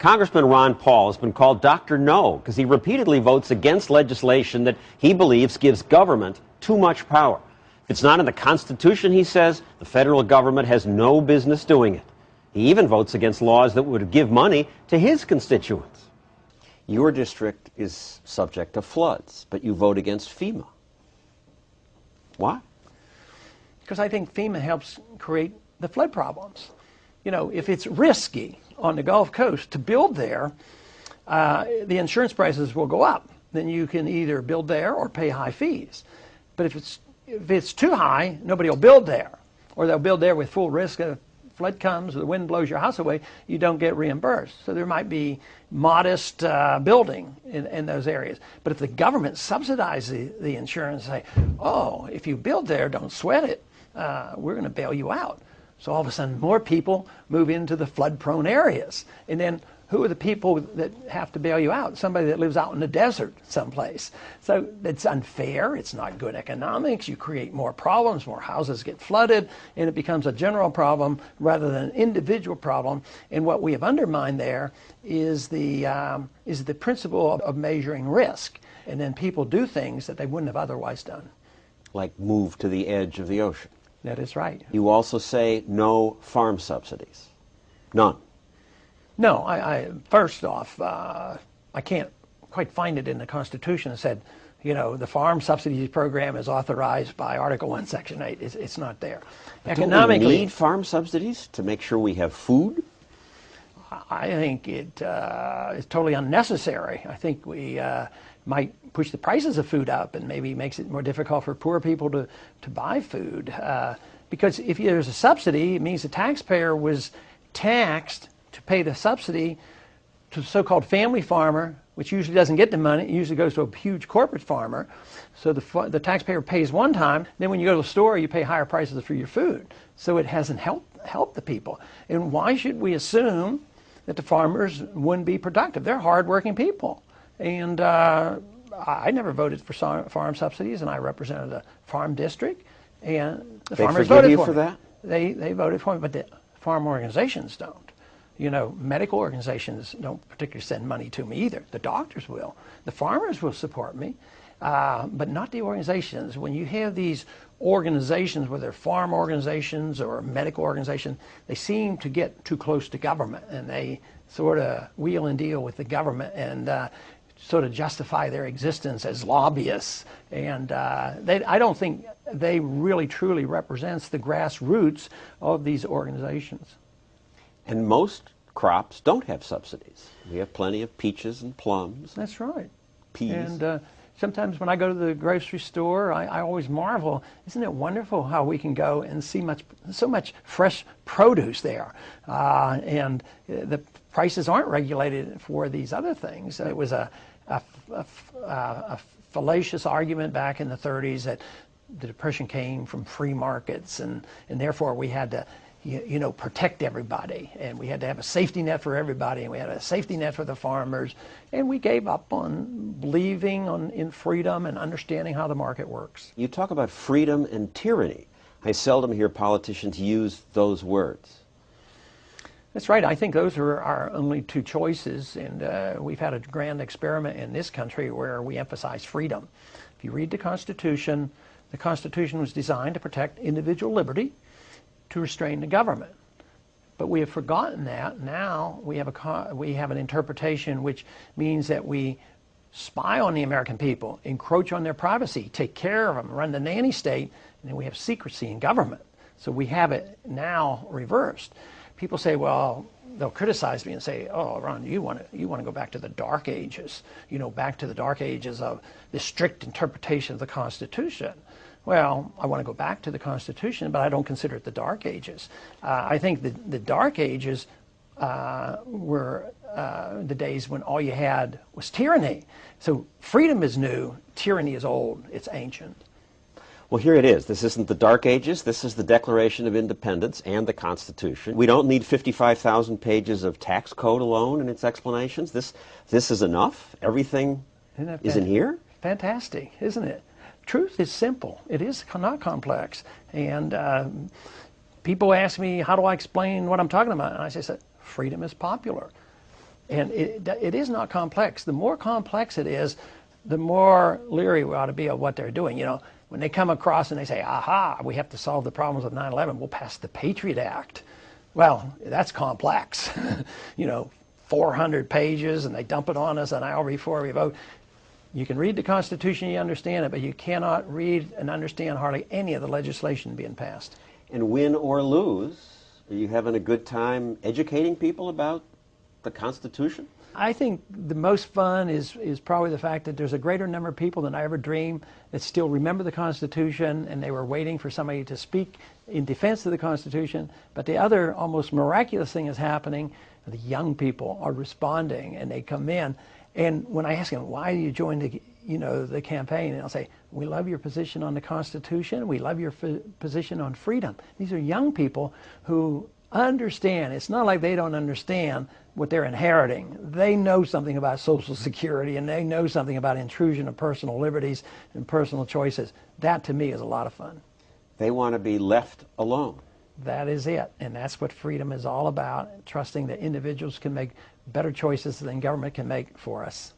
Congressman Ron Paul has been called Dr. No because he repeatedly votes against legislation that he believes gives government too much power. If it's not in the Constitution, he says, the federal government has no business doing it. He even votes against laws that would give money to his constituents. Your district is subject to floods, but you vote against FEMA. Why? Because I think FEMA helps create the flood problems. You know, if it's risky on the Gulf Coast to build there, the insurance prices will go up. Then you can either build there or pay high fees. But if it's too high, nobody will build there. Or they'll build there with full risk of flood comes, or the wind blows your house away, you don't get reimbursed. So there might be modest building in those areas. But if the government subsidizes the insurance and say, oh, if you build there, don't sweat it, we're going to bail you out. So all of a sudden more people move into the flood-prone areas. And then who are the people that have to bail you out? Somebody that lives out in the desert someplace. So it's unfair. It's not good economics. You create more problems. More houses get flooded, and it becomes a general problem rather than an individual problem. And what we have undermined there is the principle of measuring risk. And then people do things that they wouldn't have otherwise done. Like move to the edge of the ocean. That is right. You also say no farm subsidies. None. No, first off, I can't quite find it in the Constitution that said, you know, the farm subsidies program is authorized by Article 1, Section 8. It's not there. But economically, don't we need farm subsidies to make sure we have food? I think it is totally unnecessary. I think we might push the prices of food up and maybe makes it more difficult for poor people to buy food. Because if there's a subsidy, it means the taxpayer was taxed to pay the subsidy to the so-called family farmer, which usually doesn't get the money. It usually goes to a huge corporate farmer. So the taxpayer pays one time, then when you go to the store, you pay higher prices for your food. So it hasn't helped the people. And why should we assume that the farmers wouldn't be productive? They're hardworking people. And I never voted for farm subsidies, and I represented a farm district, and the farmers voted for that. They voted for me, but the farm organizations don't. You know, medical organizations don't particularly send money to me either. The doctors will. The farmers will support me, but not the organizations. When you have these organizations, whether they're farm organizations or medical organizations, they seem to get too close to government, and they sort of wheel and deal with the government and sort of justify their existence as lobbyists. And I don't think they really truly represents the grassroots of these organizations. And most crops don't have subsidies. We have plenty of peaches and plums. That's right. Peas. And sometimes when I go to the grocery store, I always marvel, isn't it wonderful how we can go and see so much fresh produce there? And the prices aren't regulated for these other things. It was a fallacious argument back in the 30s that the Depression came from free markets, and therefore we had to protect everybody, and we had to have a safety net for everybody, and we had a safety net for the farmers, and we gave up on believing in freedom and understanding how the market works. You talk about freedom and tyranny. I seldom hear politicians use those words. That's right. I think those are our only two choices, and we've had a grand experiment in this country where we emphasize freedom. If you read the Constitution was designed to protect individual liberty, to restrain the government. But we have forgotten that. Now we have an interpretation which means that we spy on the American people, encroach on their privacy, take care of them, run the nanny state, and then we have secrecy in government. So we have it now reversed. People say, well, they'll criticize me and say, oh, Ron, you want to go back to the dark ages, back to the dark ages of the strict interpretation of the Constitution. Well, I want to go back to the Constitution, but I don't consider it the Dark Ages. I think the Dark Ages were the days when all you had was tyranny. So freedom is new, tyranny is old, it's ancient. Well, here it is. This isn't the Dark Ages. This is the Declaration of Independence and the Constitution. We don't need 55,000 pages of tax code alone and its explanations. This is enough. Everything is in here. Fantastic, isn't it? Truth is simple. It is not complex. And people ask me, how do I explain what I'm talking about? And I say, freedom is popular. And it is not complex. The more complex it is, the more leery we ought to be of what they're doing. You know, when they come across and they say, aha, we have to solve the problems of 9/11, we'll pass the Patriot Act. Well, that's complex. You know, 400 pages, and they dump it on us an hour before we vote. You can read the Constitution, you understand it, but you cannot read and understand hardly any of the legislation being passed. And win or lose, are you having a good time educating people about the Constitution? I think the most fun is probably the fact that there's a greater number of people than I ever dreamed that still remember the Constitution, and they were waiting for somebody to speak in defense of the Constitution. But the other almost miraculous thing is happening. The young people are responding, and they come in. And when I ask them, why do you join the campaign? And I'll say, we love your position on the Constitution. We love your position on freedom. These are young people who understand. It's not like they don't understand what they're inheriting. They know something about Social Security, and they know something about intrusion of personal liberties and personal choices. That, to me, is a lot of fun. They want to be left alone. That is it. And that's what freedom is all about, trusting that individuals can make better choices than government can make for us.